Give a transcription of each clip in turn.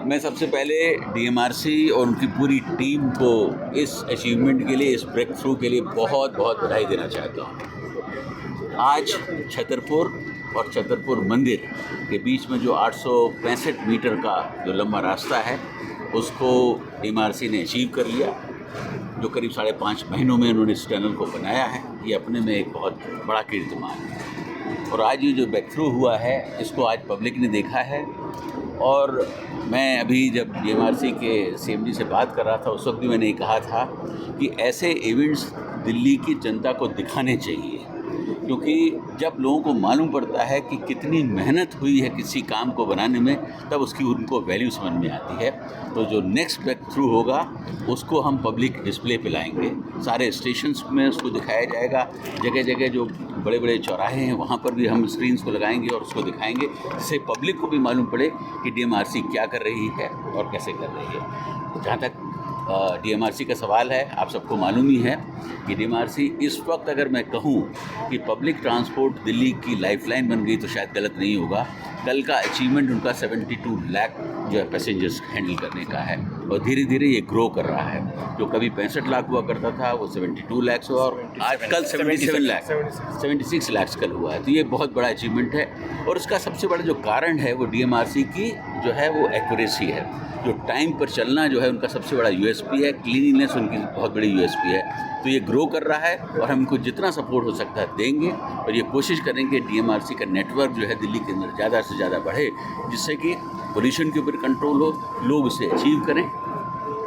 मैं सबसे पहले डीएमआरसी और उनकी पूरी टीम को इस अचीवमेंट के लिए, इस ब्रेक थ्रू के लिए बहुत बहुत बधाई देना चाहता हूँ। आज छतरपुर और छतरपुर मंदिर के बीच में जो 865 मीटर का जो लंबा रास्ता है उसको डीएमआरसी ने अचीव कर लिया, जो करीब 5.5 महीनों में उन्होंने इस टनल को बनाया है। ये अपने में एक बहुत बड़ा कीर्तिमान है। और आज ये जो ब्रेक थ्रू हुआ है इसको आज पब्लिक ने देखा है। और मैं अभी जब डीएमआरसी के सीएमडी से बात कर रहा था उस वक्त भी मैंने कहा था कि ऐसे इवेंट्स दिल्ली की जनता को दिखाने चाहिए, क्योंकि जब लोगों को मालूम पड़ता है कि कितनी मेहनत हुई है किसी काम को बनाने में, तब उसकी उनको वैल्यू समझ में आती है। तो जो नेक्स्ट ब्रेक थ्रू होगा उसको हम पब्लिक डिस्प्ले पे लाएंगे, सारे स्टेशंस में उसको दिखाया जाएगा, जगह जगह जो बड़े बड़े चौराहे हैं वहाँ पर भी हम स्क्रीन्स को लगाएंगे और उसको दिखाएंगे, जिससे पब्लिक को भी मालूम पड़े कि डीएमआरसी क्या कर रही है और कैसे कर रही है। जहाँ तक डीएमआरसी का सवाल है, आप सबको मालूम ही है कि डीएमआरसी इस वक्त अगर मैं कहूँ कि पब्लिक ट्रांसपोर्ट दिल्ली की लाइफलाइन बन गई तो शायद गलत नहीं होगा। कल का अचीवमेंट उनका 72 लाख जो है पैसेंजर्स हैंडल करने का है और धीरे धीरे ये ग्रो कर रहा है। जो कभी 65 लाख हुआ करता था वो 72 लाख हुआ और आज कल 76 लाख कल हुआ है। तो ये बहुत बड़ा अचीवमेंट है और उसका सबसे बड़ा जो कारण है वो डीएमआरसी की जो है वो एक्यूरेसी है। जो टाइम पर चलना जो है उनका सबसे बड़ा यूएसपी है, क्लीनिनेस उनकी बहुत बड़ी यूएसपी है। तो ये ग्रो कर रहा है और हम इनको जितना सपोर्ट हो सकता है देंगे और ये कोशिश करेंगे डीएमआरसी का नेटवर्क जो है दिल्ली के अंदर ज़्यादा से ज़्यादा बढ़े, जिससे कि पोल्यूशन के ऊपर कंट्रोल हो, लोग इसे अचीव करें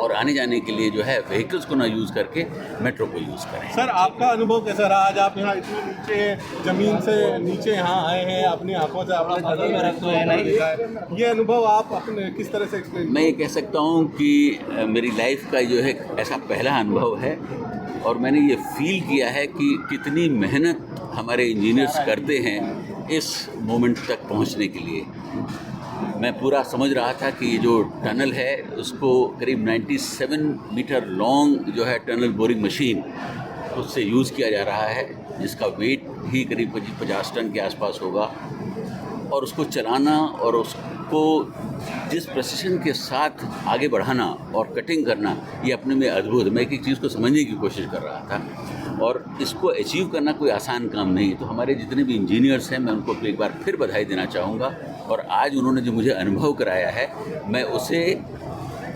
और आने जाने के लिए जो है व्हीकल्स को ना यूज़ करके मेट्रो को यूज़ करें। सर, आपका अनुभव कैसा रहा? आज आप यहाँ इतने नीचे ज़मीन से नीचे यहाँ आए हैं, अपनी आंखों से आपने बदल में रखा है, ये अनुभव आप अपने किस तरह से एक्सप्लेन? मैं ये कह सकता हूँ कि मेरी लाइफ का जो है ऐसा पहला अनुभव है और मैंने ये फील किया है कि कितनी मेहनत हमारे इंजीनियर्स करते हैं इस मोमेंट तक पहुँचने के लिए। मैं पूरा समझ रहा था कि ये जो टनल है उसको करीब 97 मीटर लॉन्ग जो है टनल बोरिंग मशीन उससे यूज़ किया जा रहा है, जिसका वेट ही करीब 50 टन के आसपास होगा। और उसको चलाना और उसको जिस प्रेसिशन के साथ आगे बढ़ाना और कटिंग करना, ये अपने में अद्भुत। मैं एक चीज़ को समझने की कोशिश कर रहा था और इसको अचीव करना कोई आसान काम नहीं है। तो हमारे जितने भी इंजीनियर्स हैं मैं उनको एक बार फिर बधाई देना चाहूँगा और आज उन्होंने जो मुझे अनुभव कराया है मैं उसे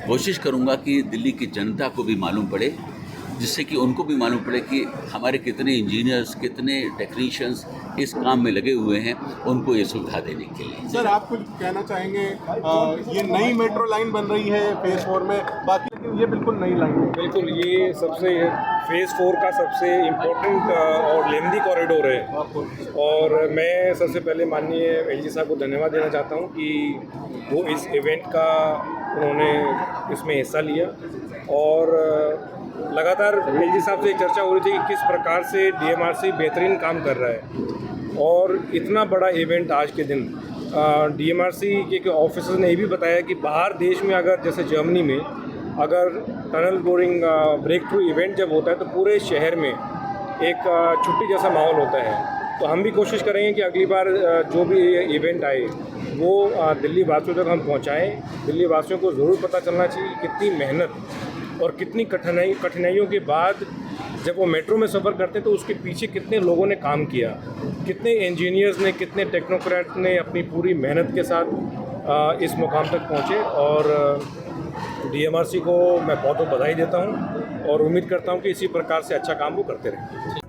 कोशिश करूँगा कि दिल्ली की जनता को भी मालूम पड़े, जिससे कि उनको भी मालूम पड़े कि हमारे कितने इंजीनियर्स, कितने टेक्नीशियंस इस काम में लगे हुए हैं, उनको ये सुविधा देने के लिए। सर, आप कुछ कहना चाहेंगे? ये नई मेट्रो लाइन बन रही है फेज़ 4 में, बाकी लेकिन ये बिल्कुल नई लाइन है। बिल्कुल, ये सबसे फेज़ 4 का सबसे इम्पोर्टेंट और लेंथी कॉरिडोर है और मैं सबसे पहले माननीय एलजी साहब को धन्यवाद देना चाहता हूँ कि वो इस इवेंट का उन्होंने इसमें हिस्सा लिया। और लगातार एलजी साहब से चर्चा हो रही थी कि किस प्रकार से डीएमआरसी बेहतरीन काम कर रहा है और इतना बड़ा इवेंट आज के दिन डीएमआरसी के ऑफिसर्स ने ये भी बताया कि बाहर देश में अगर जैसे जर्मनी में अगर tunnel boring break through event जब होता है तो पूरे शहर में एक छुट्टी जैसा माहौल होता है। तो हम भी कोशिश करेंगे कि अगली बार जो भी इवेंट आए वो दिल्ली वासियों तक हम पहुंचाएं। दिल्ली वासियों को ज़रूर पता चलना चाहिए कि कितनी मेहनत और कितनी कठिनाइयों के बाद जब वो मेट्रो में सफ़र करते हैं तो उसके पीछे कितने लोगों ने काम किया, कितने इंजीनियर्स ने, कितने टेक्नोक्रेट ने अपनी पूरी मेहनत के साथ इस मुकाम तक पहुँचे। और डीएमआरसी को मैं बहुत बहुत बधाई देता हूँ और उम्मीद करता हूँ कि इसी प्रकार से अच्छा काम वो करते रहें।